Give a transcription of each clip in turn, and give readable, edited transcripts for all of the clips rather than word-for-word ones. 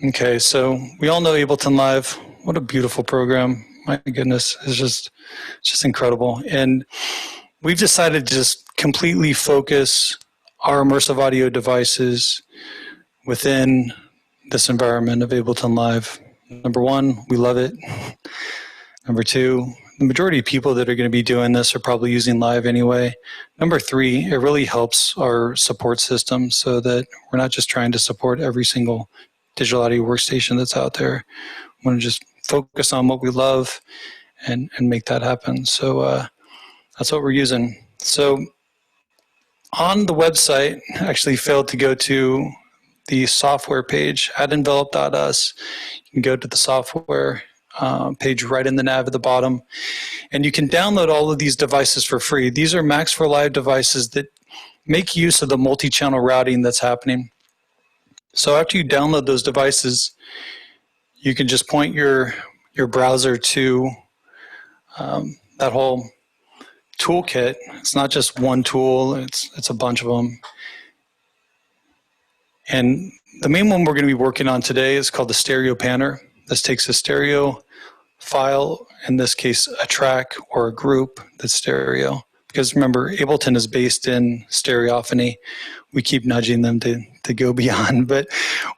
Okay, so we all know Ableton Live. What a beautiful program. My goodness, it's just incredible. And we've decided to just completely focus our immersive audio devices within this environment of Ableton Live. Number one, we love it. Number two, the majority of people that are going to be doing this are probably using Live anyway. Number three, it really helps our support system so that we're not just trying to support every single digital audio workstation that's out there. We want to just focus on what we love and make that happen. So that's what we're using. So on the website, I actually failed to go to the software page at envelop.us. You can go to the software page right in the nav at the bottom, and you can download all of these devices for free. These are Max for Live devices that make use of the multi-channel routing that's happening. So after you download those devices, you can just point your browser to that whole toolkit. It's not just one tool, it's a bunch of them. And the main one we're going to be working on today is called the stereo panner. This takes a stereo file, in this case a track or a group that's stereo. Because remember, Ableton is based in stereophony. We keep nudging them to go beyond. But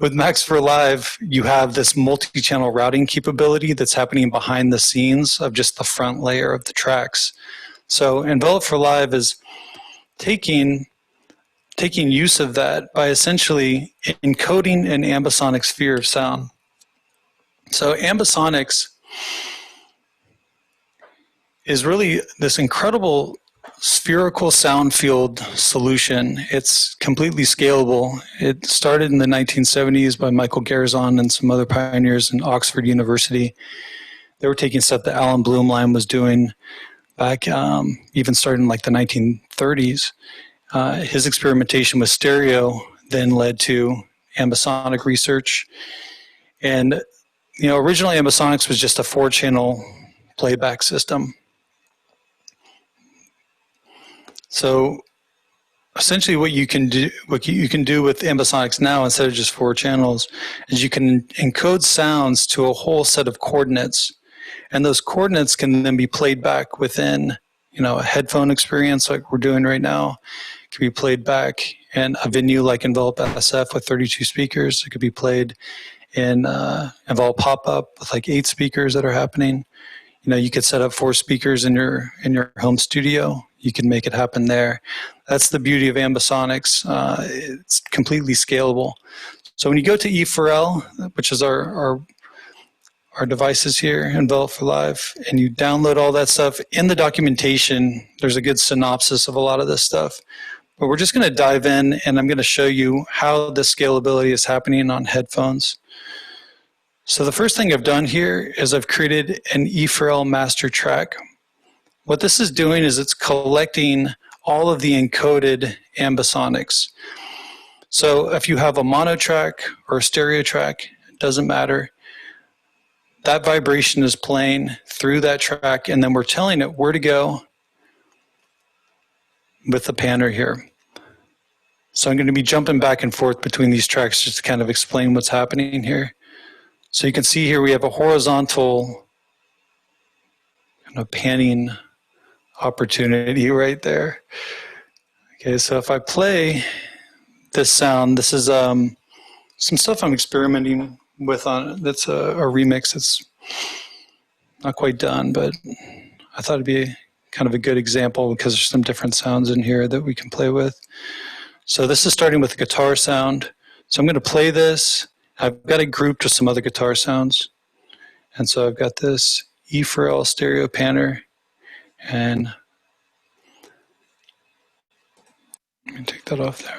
with Max for Live, you have this multi-channel routing capability that's happening behind the scenes of just the front layer of the tracks. So Envelop for Live is taking use of that by essentially encoding an ambisonic sphere of sound. So Ambisonics is really this incredible spherical sound field solution. It's completely scalable. It started in the 1970s by Michael Garzon and some other pioneers in Oxford University. They were taking stuff that Alan Blumlein was doing back, even starting in like the 1930s. His experimentation with stereo then led to ambisonic research. And originally Ambisonics was just a 4-channel playback system. So essentially what you can do with Ambisonics now, instead of just 4 channels, is you can encode sounds to a whole set of coordinates. And those coordinates can then be played back within, a headphone experience like we're doing right now. It can be played back in a venue like Envelop SF with 32 speakers. It could be played in Envelop Pop-Up with like 8 speakers that are happening. You could set up 4 speakers in your home studio. You can make it happen there. That's the beauty of Ambisonics. It's completely scalable. So when you go to E4l, which is our devices here, Envelop for Live, and you download all that stuff, in the documentation, there's a good synopsis of a lot of this stuff. But we're just going to dive in, and I'm going to show you how the scalability is happening on headphones. So the first thing I've done here is I've created an E4l Master Track. What this is doing is it's collecting all of the encoded ambisonics. So if you have a mono track or a stereo track, it doesn't matter. That vibration is playing through that track, and then we're telling it where to go with the panner here. So I'm going to be jumping back and forth between these tracks just to kind of explain what's happening here. So you can see here we have a horizontal kind of panning opportunity right there. Okay, so if I play this sound, this is some stuff I'm experimenting with on. That's a remix. It's not quite done, but I thought it'd be kind of a good example because there's some different sounds in here that we can play with. So this is starting with a guitar sound. So I'm going to play this. I've got it grouped with some other guitar sounds. And so I've got this E4l stereo panner, and let me take that off there.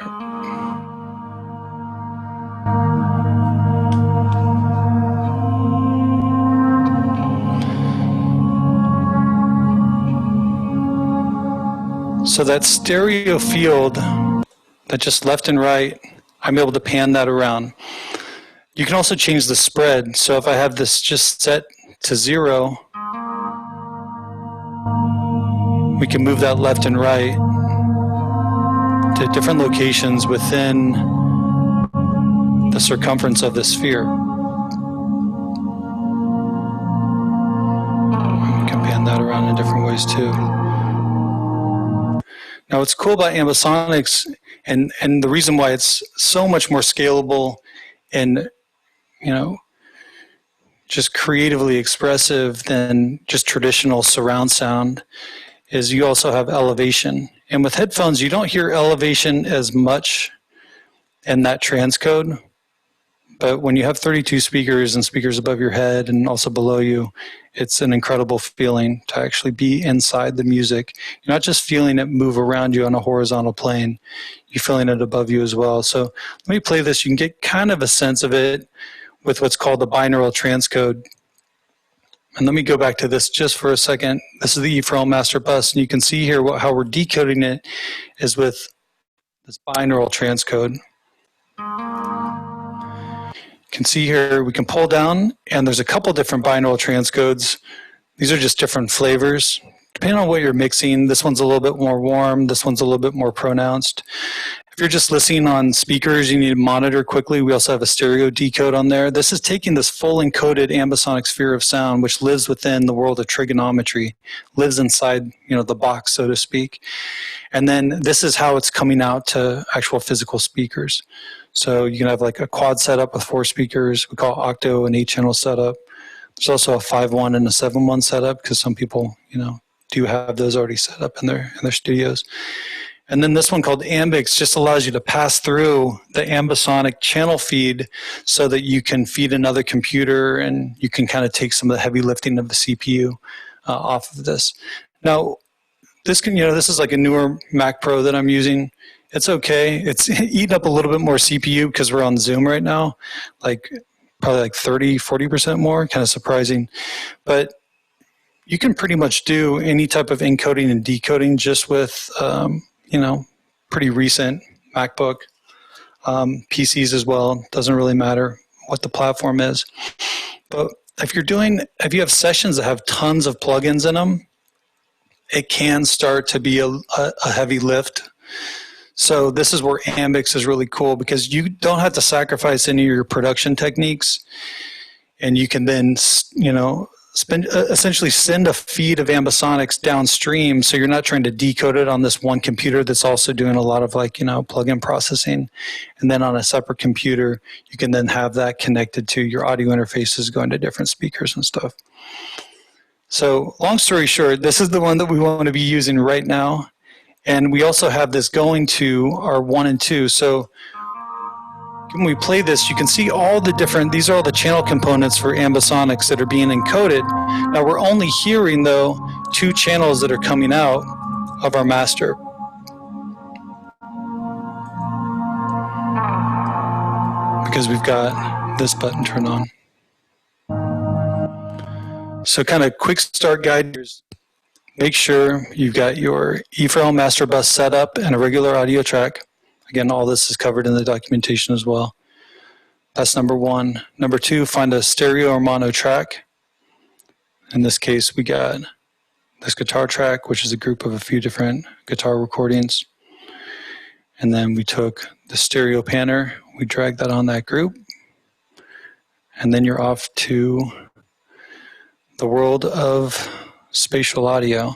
So that stereo field, that just left and right, I'm able to pan that around. You can also change the spread. So if I have this just set to 0, we can move that left and right to different locations within the circumference of the sphere. noise too. Now what's cool about Ambisonics, and the reason why it's so much more scalable and, you know, just creatively expressive than just traditional surround sound, is you also have elevation. And with headphones, you don't hear elevation as much in that transcode. But when you have 32 speakers and speakers above your head and also below you, it's an incredible feeling to actually be inside the music. You're not just feeling it move around you on a horizontal plane, you're feeling it above you as well. So let me play this. You can get kind of a sense of it with what's called the binaural transcode. And let me go back to this just for a second. This is the E4l Master Bus, and you can see here how we're decoding it is with this binaural transcode. You can see here we can pull down, and there's a couple different binaural transcodes. These are just different flavors. Depending on what you're mixing, this one's a little bit more warm, this one's a little bit more pronounced. If you're just listening on speakers, you need to monitor quickly. We also have a stereo decode on there. This is taking this full encoded ambisonic sphere of sound, which lives within the world of trigonometry, lives inside, you know, the box, so to speak. And then this is how it's coming out to actual physical speakers. So you can have like a quad setup with 4 speakers. We call octo an 8-channel setup. There's also a 5.1 and a 7.1 setup because some people, you know, do have those already set up in their studios. And then this one called Ambix just allows you to pass through the ambisonic channel feed so that you can feed another computer and you can kind of take some of the heavy lifting of the CPU off of this. Now, this can, you know, this is like a newer Mac Pro that I'm using. It's okay. It's eating up a little bit more CPU because we're on Zoom right now, like probably like 30, 40% more, kind of surprising. But you can pretty much do any type of encoding and decoding just with, you know, pretty recent MacBook, PCs as well. Doesn't really matter what the platform is. But if you have sessions that have tons of plugins in them, it can start to be a heavy lift. So this is where Ambix is really cool because you don't have to sacrifice any of your production techniques, and you can then, you know, essentially send a feed of Ambisonics downstream, so you're not trying to decode it on this one computer that's also doing a lot of, like, you know, plug-in processing, and then on a separate computer you can then have that connected to your audio interfaces going to different speakers and stuff. So long story short, this is the one that we want to be using right now, and we also have this going to our 1 and 2. So when we play this, you can see all the different, these are all the channel components for Ambisonics that are being encoded. Now we're only hearing, though, 2 channels that are coming out of our master. Because we've got this button turned on. So kind of quick start guide. Make sure you've got your E4l Master Bus set up and a regular audio track. Again, all this is covered in the documentation as well. That's number 1. Number 2, find a stereo or mono track. In this case, we got this guitar track, which is a group of a few different guitar recordings. And then we took the stereo panner, we dragged that on that group. And then you're off to the world of spatial audio.